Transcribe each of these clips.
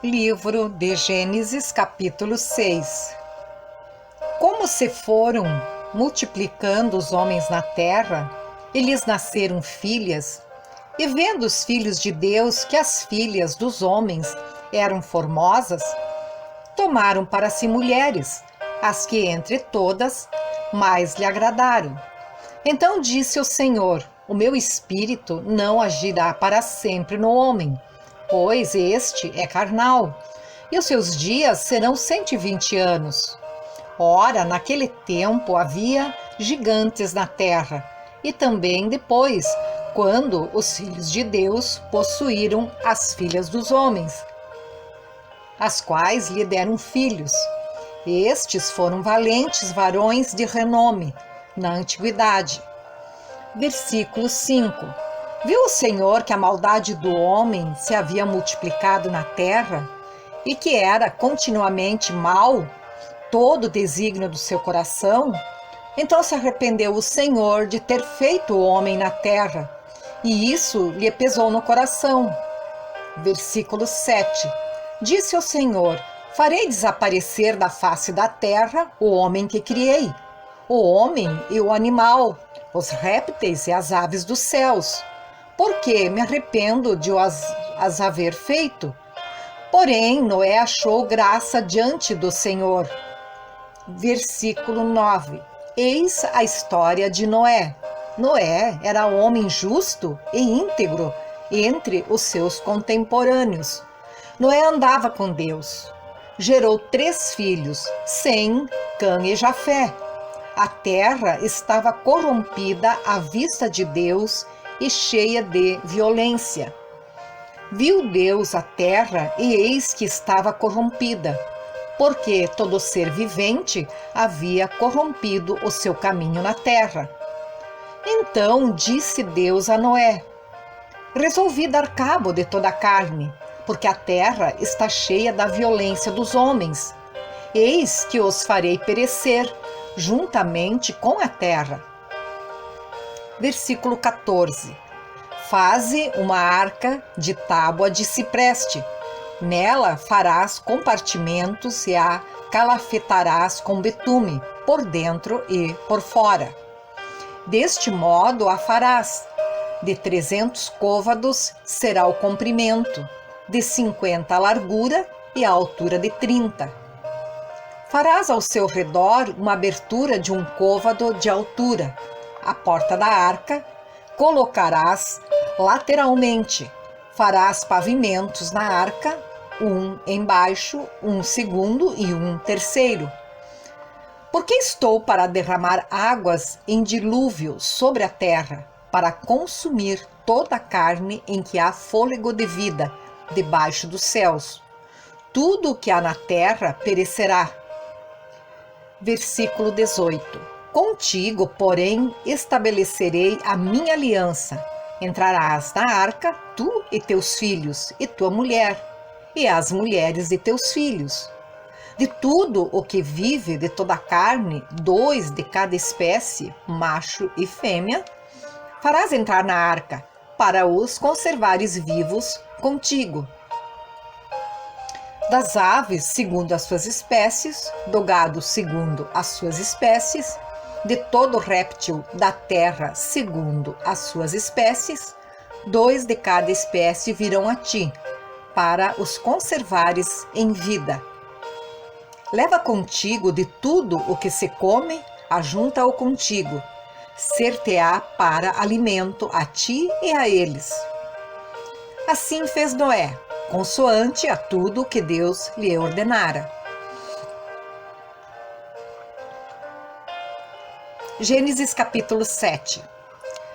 Livro de Gênesis, capítulo 6. Como se foram multiplicando os homens na terra, e lhes nasceram filhas, e vendo os filhos de Deus que as filhas dos homens eram formosas, tomaram para si mulheres, as que entre todas mais lhe agradaram. Então disse o Senhor: o meu espírito não agirá para sempre no homem, pois este é carnal, e os seus dias serão 120 anos. Ora, naquele tempo havia gigantes na terra, e também depois, quando os filhos de Deus possuíram as filhas dos homens, as quais lhe deram filhos. Estes foram valentes varões de renome na antiguidade. Versículo 5. Viu o Senhor que a maldade do homem se havia multiplicado na terra, e que era continuamente mau todo o desígnio do seu coração? Então se arrependeu o Senhor de ter feito o homem na terra, e isso lhe pesou no coração. Versículo 7. Disse o Senhor: farei desaparecer da face da terra o homem que criei, o homem e o animal, os répteis e as aves dos céus, porque me arrependo de as haver feito. Porém, Noé achou graça diante do Senhor. Versículo 9. Eis a história de Noé. Noé era homem justo e íntegro entre os seus contemporâneos. Noé andava com Deus. Gerou 3 filhos, Sem, Cã e Jafé. A terra estava corrompida à vista de Deus e cheia de violência. Viu Deus a terra, e eis que estava corrompida, porque todo ser vivente havia corrompido o seu caminho na terra. Então disse Deus a Noé: resolvi dar cabo de toda a carne, porque a terra está cheia da violência dos homens. Eis que os farei perecer juntamente com a terra. Versículo 14. Faze uma arca de tábua de cipreste. Nela farás compartimentos e a calafetarás com betume, por dentro e por fora. Deste modo a farás. De 300 côvados será o comprimento, de 50 a largura e a altura de 30. Farás ao seu redor uma abertura de 1 côvado de altura. A porta da arca colocarás lateralmente. Farás pavimentos na arca, 1 embaixo, 1 segundo e 1 terceiro. Porque estou para derramar águas em dilúvio sobre a terra, para consumir toda a carne em que há fôlego de vida debaixo dos céus. Tudo o que há na terra perecerá. Versículo 18. Contigo, porém, estabelecerei a minha aliança. Entrarás na arca, tu e teus filhos, e tua mulher, e as mulheres de teus filhos. De tudo o que vive de toda a carne, 2 de cada espécie, macho e fêmea, farás entrar na arca, para os conservares vivos contigo. Das aves, segundo as suas espécies, do gado, segundo as suas espécies, de todo réptil da terra, segundo as suas espécies, 2 de cada espécie virão a ti, para os conservares em vida. Leva contigo de tudo o que se come, ajunta-o contigo, ser-te-á para alimento a ti e a eles. Assim fez Noé, consoante a tudo que Deus lhe ordenara. Gênesis capítulo 7.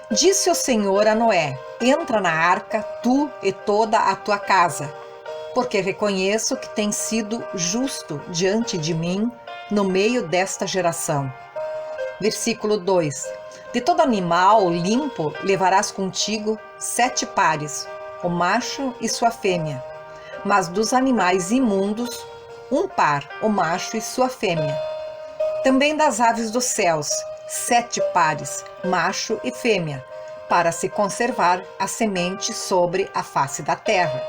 Disse o Senhor a Noé: entra na arca, tu e toda a tua casa, porque reconheço que tens sido justo diante de mim no meio desta geração. Versículo 2. De todo animal limpo levarás contigo 7 pares, o macho e sua fêmea, mas dos animais imundos, 1 par, o macho e sua fêmea. Também das aves dos céus, 7 pares, macho e fêmea, para se conservar a semente sobre a face da terra.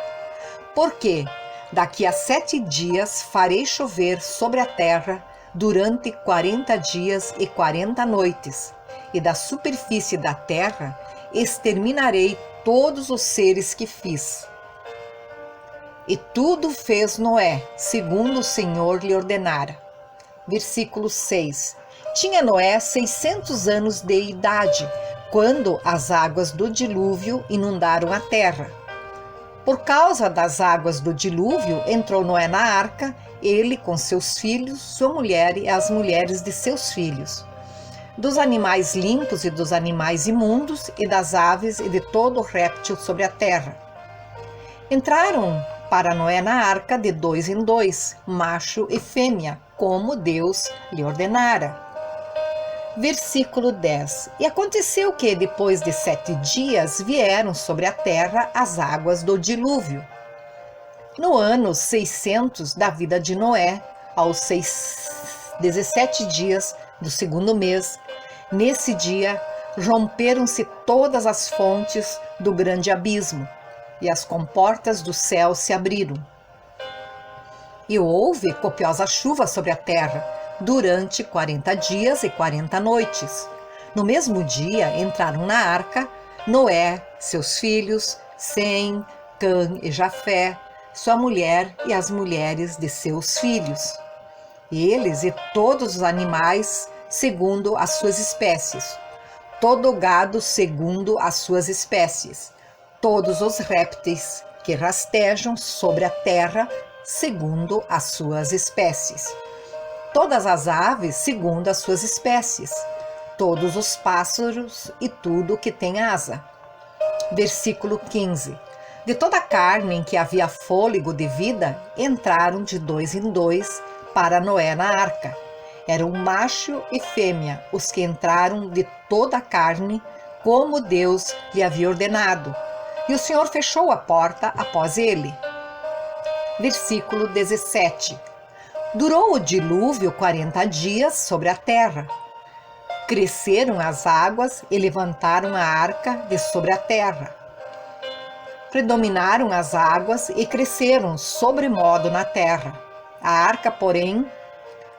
Porque Daqui a 7 dias farei chover sobre a terra durante 40 dias e 40 noites, e da superfície da terra exterminarei todos os seres que fiz. E tudo fez Noé, segundo o Senhor lhe ordenara. Versículo 6. Tinha Noé 600 anos de idade, quando as águas do dilúvio inundaram a terra. Por causa das águas do dilúvio, entrou Noé na arca, ele com seus filhos, sua mulher e as mulheres de seus filhos, dos animais limpos e dos animais imundos, e das aves e de todo réptil sobre a terra. Entraram para Noé na arca de 2 em 2, macho e fêmea, como Deus lhe ordenara. Versículo 10. E aconteceu que, depois de 7 dias, vieram sobre a terra as águas do dilúvio. No ano 600 da vida de Noé, aos 17 dias do 2º mês, nesse dia, romperam-se todas as fontes do grande abismo, e as comportas do céu se abriram. E houve copiosa chuva sobre a terra, durante 40 dias e 40 noites. No mesmo dia entraram na arca Noé, seus filhos, Sem, Cã e Jafé, sua mulher e as mulheres de seus filhos. Eles e todos os animais segundo as suas espécies, todo o gado segundo as suas espécies, todos os répteis que rastejam sobre a terra segundo as suas espécies, todas as aves segundo as suas espécies, todos os pássaros e tudo que tem asa. Versículo 15. De toda a carne em que havia fôlego de vida, entraram de 2 em 2 para Noé na arca. Eram macho e fêmea os que entraram de toda a carne, como Deus lhe havia ordenado. E o Senhor fechou a porta após ele. Versículo 17. Durou o dilúvio 40 dias sobre a terra. Cresceram as águas e levantaram a arca de sobre a terra. Predominaram as águas e cresceram sobremodo na terra. A arca, porém,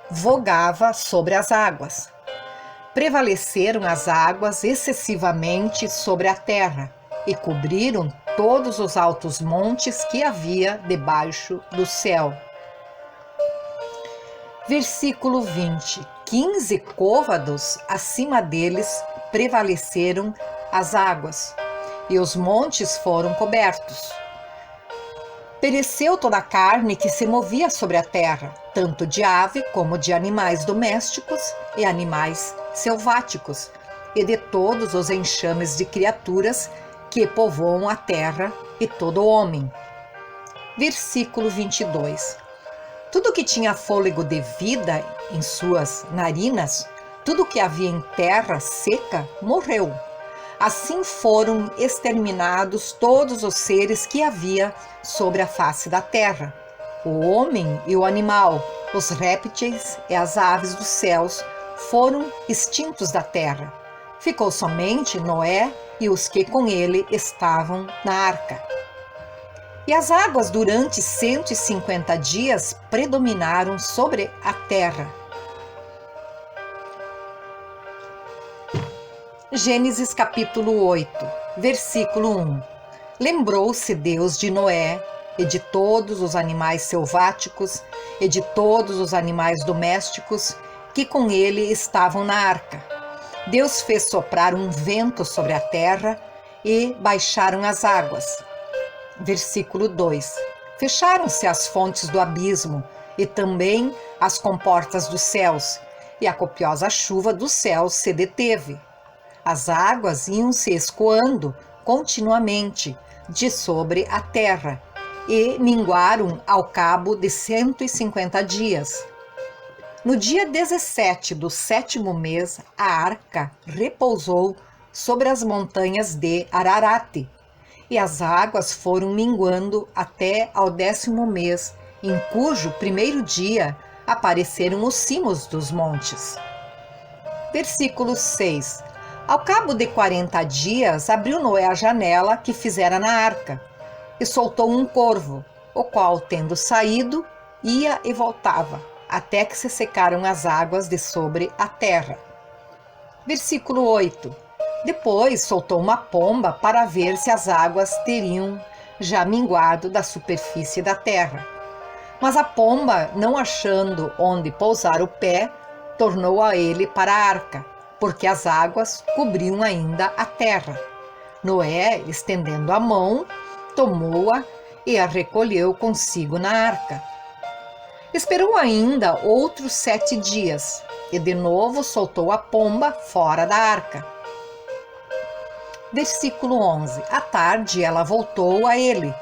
vogava sobre as águas. Prevaleceram as águas excessivamente sobre a terra e cobriram todos os altos montes que havia debaixo do céu. Versículo 20. 15 côvados acima deles prevaleceram as águas, e os montes foram cobertos. Pereceu toda a carne que se movia sobre a terra, tanto de ave como de animais domésticos e animais selváticos, e de todos os enxames de criaturas que povoam a terra e todo homem. Versículo 22. Tudo que tinha fôlego de vida em suas narinas, tudo que havia em terra seca, morreu. Assim foram exterminados todos os seres que havia sobre a face da terra, o homem e o animal, os répteis e as aves dos céus foram extintos da terra. Ficou somente Noé e os que com ele estavam na arca. E as águas durante 150 dias predominaram sobre a terra. Gênesis capítulo 8, versículo 1. Lembrou-se Deus de Noé e de todos os animais selváticos e de todos os animais domésticos que com ele estavam na arca. Deus fez soprar um vento sobre a terra e baixaram as águas. Versículo 2. Fecharam-se as fontes do abismo e também as comportas dos céus, e a copiosa chuva dos céus se deteve. As águas iam se escoando continuamente de sobre a terra e minguaram ao cabo de 150 dias. No dia 17 do 7º mês, a arca repousou sobre as montanhas de Ararat, e as águas foram minguando até ao 10º mês, em cujo primeiro dia apareceram os cimos dos montes. Versículo 6. Ao cabo de 40 dias, abriu Noé a janela que fizera na arca, e soltou um corvo, o qual, tendo saído, ia e voltava, até que se secaram as águas de sobre a terra. Versículo 8. Depois soltou uma pomba para ver se as águas teriam já minguado da superfície da terra. Mas a pomba, não achando onde pousar o pé, tornou a ele para a arca, porque as águas cobriam ainda a terra. Noé, estendendo a mão, tomou-a e a recolheu consigo na arca. Esperou ainda outros 7 dias, e de novo soltou a pomba fora da arca. Versículo 11. À tarde ela voltou a ele.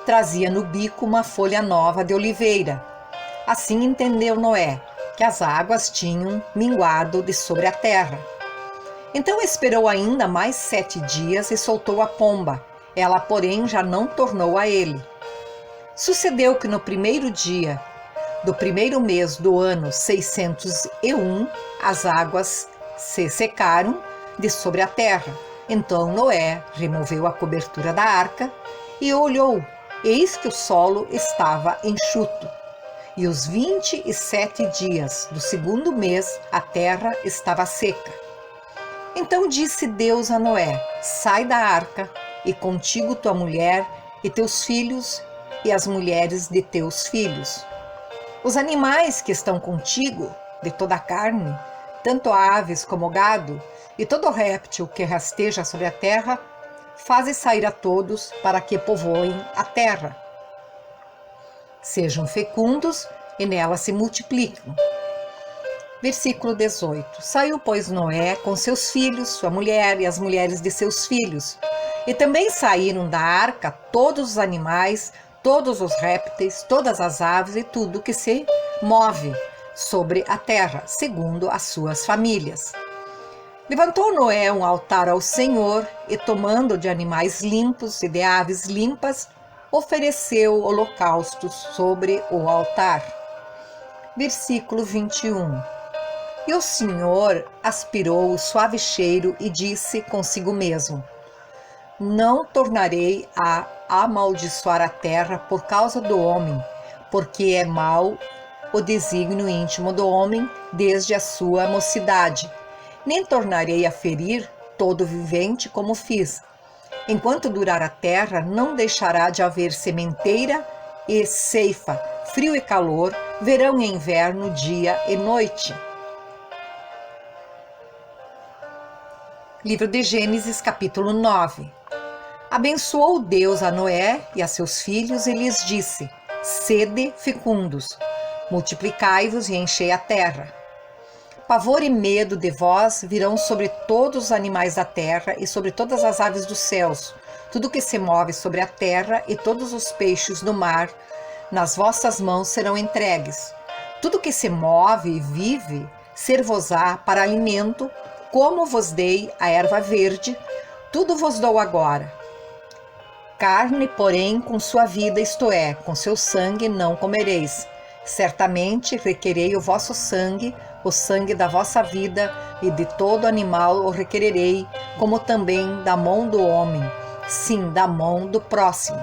Trazia no bico uma folha nova de oliveira. Assim entendeu Noé que as águas tinham minguado de sobre a terra. Então esperou ainda mais 7 dias e soltou a pomba. Ela, porém, já não tornou a ele. Sucedeu que no primeiro dia do primeiro mês do ano 601, as águas se secaram de sobre a terra. Então Noé removeu a cobertura da arca e olhou, eis que o solo estava enxuto. E os 27 dias do segundo mês a terra estava seca. Então disse Deus a Noé: sai da arca, e contigo tua mulher e teus filhos e as mulheres de teus filhos. Os animais que estão contigo, de toda a carne, tanto aves como gado, e todo réptil que rasteja sobre a terra, faze sair a todos para que povoem a terra. Sejam fecundos e nela se multipliquem. Versículo 18. Saiu, pois, Noé com seus filhos, sua mulher e as mulheres de seus filhos. E também saíram da arca todos os animais, todos os répteis, todas as aves e tudo que se move sobre a terra, segundo as suas famílias. Levantou Noé um altar ao Senhor e, tomando de animais limpos e de aves limpas, ofereceu holocaustos sobre o altar. Versículo 21. E o Senhor aspirou o suave cheiro e disse consigo mesmo: não tornarei a amaldiçoar a terra por causa do homem, porque é mau o desígnio íntimo do homem desde a sua mocidade. Nem tornarei a ferir todo vivente como fiz. Enquanto durar a terra, não deixará de haver sementeira e ceifa, frio e calor, verão e inverno, dia e noite. Livro de Gênesis, capítulo 9. Abençoou Deus a Noé e a seus filhos e lhes disse: sede fecundos, multiplicai-vos e enchei a terra. Pavor e medo de vós virão sobre todos os animais da terra e sobre todas as aves dos céus, tudo que se move sobre a terra e todos os peixes do mar, nas vossas mãos serão entregues. Tudo que se move e vive, ser-vos-á para alimento, como vos dei a erva verde, tudo vos dou agora. Carne, porém, com sua vida, isto é, com seu sangue, não comereis. Certamente requerei o vosso sangue, o sangue da vossa vida, e de todo animal o requererei, como também da mão do homem, sim, da mão do próximo.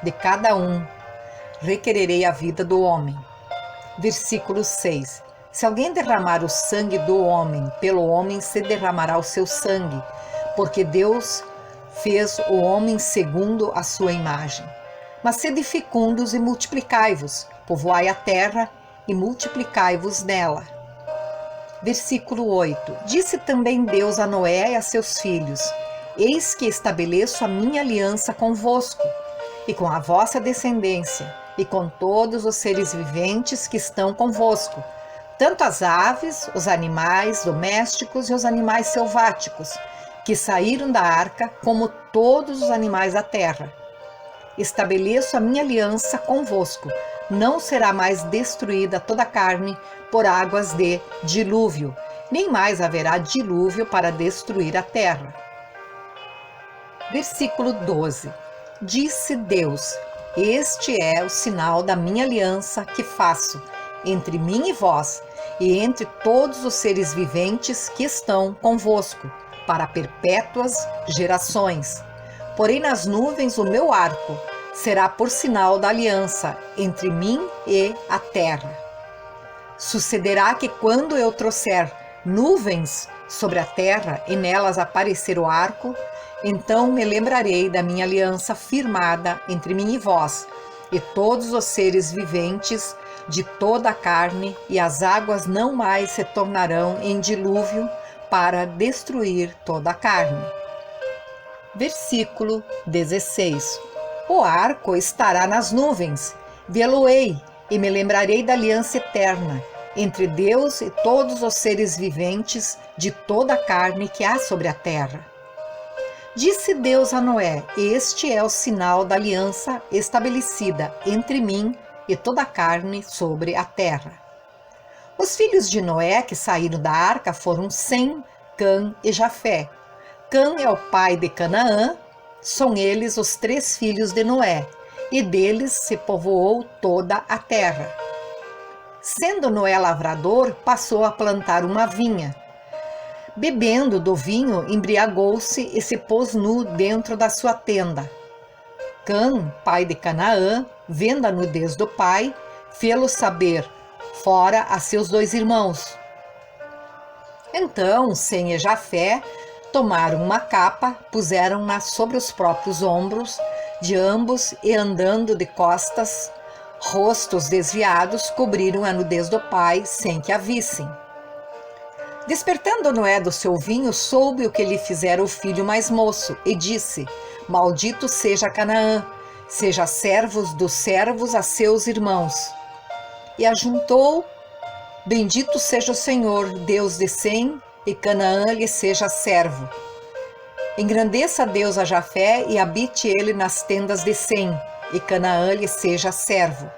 De cada um requererei a vida do homem. Versículo 6. Se alguém derramar o sangue do homem, pelo homem se derramará o seu sangue, porque Deus fez o homem segundo a sua imagem. Mas sede fecundos e multiplicai-vos, povoai a terra e multiplicai-vos nela. Versículo 8. Disse também Deus a Noé e a seus filhos: eis que estabeleço a minha aliança convosco, e com a vossa descendência, e com todos os seres viventes que estão convosco, tanto as aves, os animais domésticos e os animais selváticos, que saíram da arca, como todos os animais da terra. Estabeleço a minha aliança convosco. Não será mais destruída toda a carne por águas de dilúvio, nem mais haverá dilúvio para destruir a terra. Versículo 12. Disse Deus: este é o sinal da minha aliança que faço entre mim e vós, e entre todos os seres viventes que estão convosco, para perpétuas gerações. Porém nas nuvens o meu arco, será por sinal da aliança entre mim e a terra. Sucederá que quando eu trouxer nuvens sobre a terra e nelas aparecer o arco, então me lembrarei da minha aliança firmada entre mim e vós, e todos os seres viventes de toda a carne, e as águas não mais se tornarão em dilúvio para destruir toda a carne. Versículo 16. O arco estará nas nuvens, vê-lo-ei, e me lembrarei da aliança eterna entre Deus e todos os seres viventes de toda a carne que há sobre a terra. Disse Deus a Noé: este é o sinal da aliança estabelecida entre mim e toda a carne sobre a terra. Os filhos de Noé que saíram da arca foram Sem, Cã e Jafé. Cã é o pai de Canaã, são eles os 3 filhos de Noé, e deles se povoou toda a terra. Sendo Noé lavrador, passou a plantar uma vinha. Bebendo do vinho, embriagou-se e se pôs nu dentro da sua tenda. Cã, pai de Canaã, vendo a nudez do pai, fê-lo saber fora a seus 2 irmãos. Então Sem e Jafé tomaram uma capa, puseram-na sobre os próprios ombros de ambos e, andando de costas, rostos desviados, cobriram a nudez do pai sem que a vissem. Despertando Noé do seu vinho, soube o que lhe fizera o filho mais moço, e disse: maldito seja Canaã, seja servos dos servos a seus irmãos. E ajuntou: bendito seja o Senhor, Deus de Sem, e Canaã lhe seja servo. Engrandeça Deus a Jafé, e habite ele nas tendas de Sem, e Canaã lhe seja servo.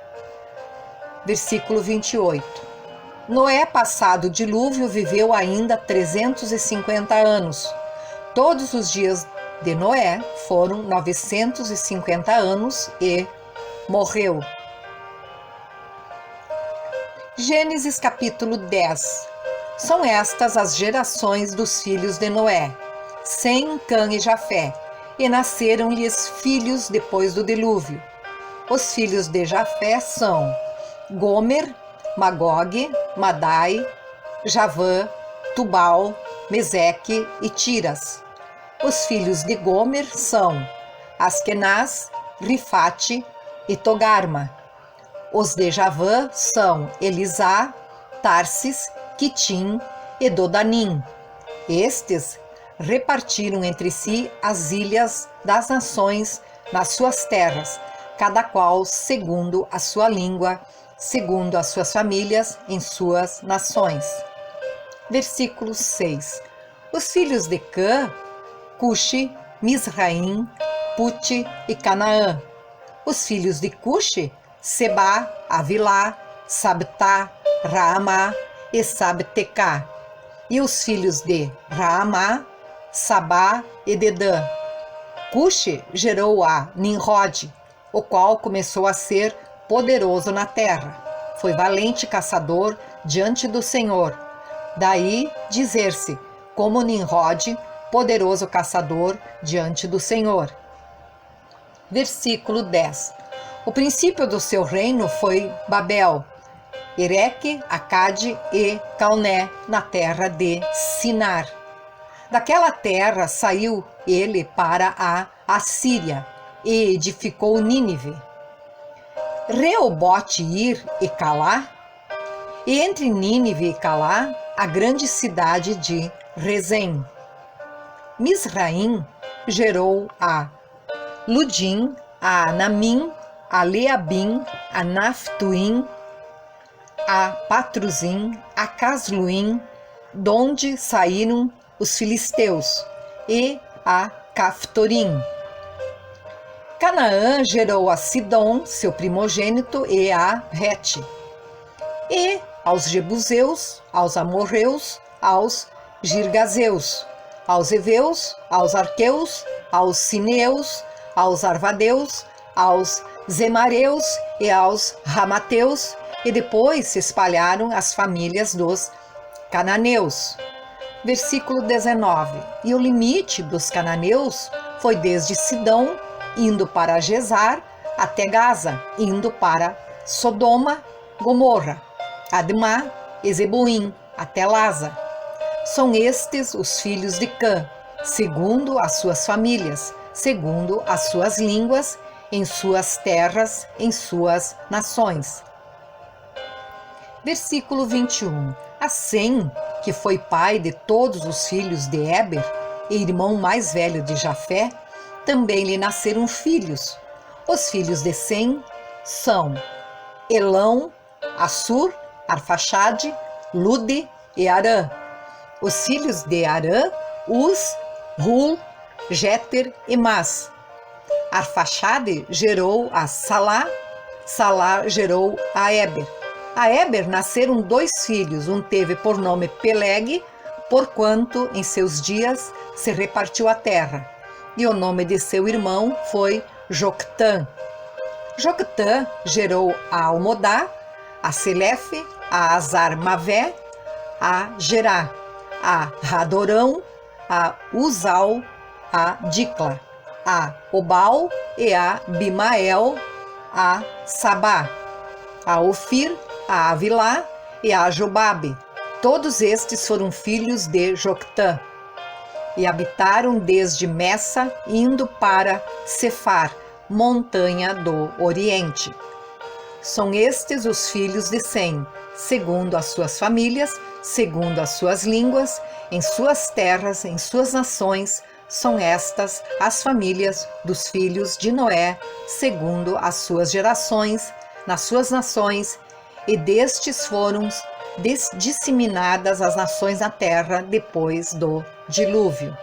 Versículo 28. Noé, passado o dilúvio, viveu ainda 350 anos. Todos os dias de Noé foram 950 anos e morreu. Gênesis capítulo 10. São estas as gerações dos filhos de Noé, Sem, Cã e Jafé, e nasceram-lhes filhos depois do dilúvio. Os filhos de Jafé são Gomer, Magog, Madai, Javã, Tubal, Meseque e Tiras. Os filhos de Gomer são Askenaz, Rifate e Togarma. Os de Javã são Elisá, Tarsis, Quitim e Dodanim. Estes repartiram entre si as ilhas das nações nas suas terras, cada qual segundo a sua língua, segundo as suas famílias, em suas nações. Versículo 6. Os filhos de Cã, Cuxi, Misraim, Puti e Canaã. Os filhos de Cuxi, Sebá, Avilá, Sabtá, Raamá e Sabtecá. E os filhos de Raamá, Sabá e Dedã. Cuxi gerou a Nimrod, o qual começou a ser poderoso na terra. Foi valente caçador diante do Senhor. Daí dizer-se, como Nimrod, poderoso caçador diante do Senhor. Versículo 10. O princípio do seu reino foi Babel, Ereque, Acade e Calné, na terra de Sinar. Daquela terra saiu ele para a Assíria e edificou Nínive, Reobote, Ir e Calá, e entre Nínive e Calá, a grande cidade de Rezém. Misraim gerou a Ludim, a Anamim, a Leabim, a Naftuim, a Patruzim, a Casluim, donde saíram os filisteus, e a Caftorim. Canaã gerou a Sidom, seu primogênito, e a Rete, e aos Jebuseus, aos Amorreus, aos Girgazeus, aos Eveus, aos Arqueus, aos Sineus, aos Arvadeus, aos Zemareus e aos Ramateus, e depois se espalharam as famílias dos cananeus. Versículo 19. E o limite dos cananeus foi desde Sidom, indo para Gesar, até Gaza, indo para Sodoma, Gomorra, Admá e Zeboim, até Laza. São estes os filhos de Cã, segundo as suas famílias, segundo as suas línguas, em suas terras, em suas nações. Versículo 21. A Sem, que foi pai de todos os filhos de Éber, e irmão mais velho de Jafé, também lhe nasceram filhos. Os filhos de Sem são Elão, Assur, Arfaxade, Lude e Arã. Os filhos de Arã, Uz, Hul, Jéter e Mas. Arfaxade gerou a Salá, Salá gerou a Éber. A Éber nasceram 2 filhos, um teve por nome Peleg, porquanto em seus dias se repartiu a terra, e o nome de seu irmão foi Joctã. Joctã gerou a Almodá, a Selefe, a Azar-Mavé, a Gerá, a Radorão, a Uzal, a Dicla, a Obal e a Bimael, a Sabá, a Ofir, a Avilá e a Jobabe. Todos estes foram filhos de Joctã e habitaram desde Messa, indo para Cefar, montanha do Oriente. São estes os filhos de Sem, segundo as suas famílias, segundo as suas línguas, em suas terras, em suas nações. São estas as famílias dos filhos de Noé, segundo as suas gerações, nas suas nações, e destes foram disseminadas as nações na terra depois do dilúvio.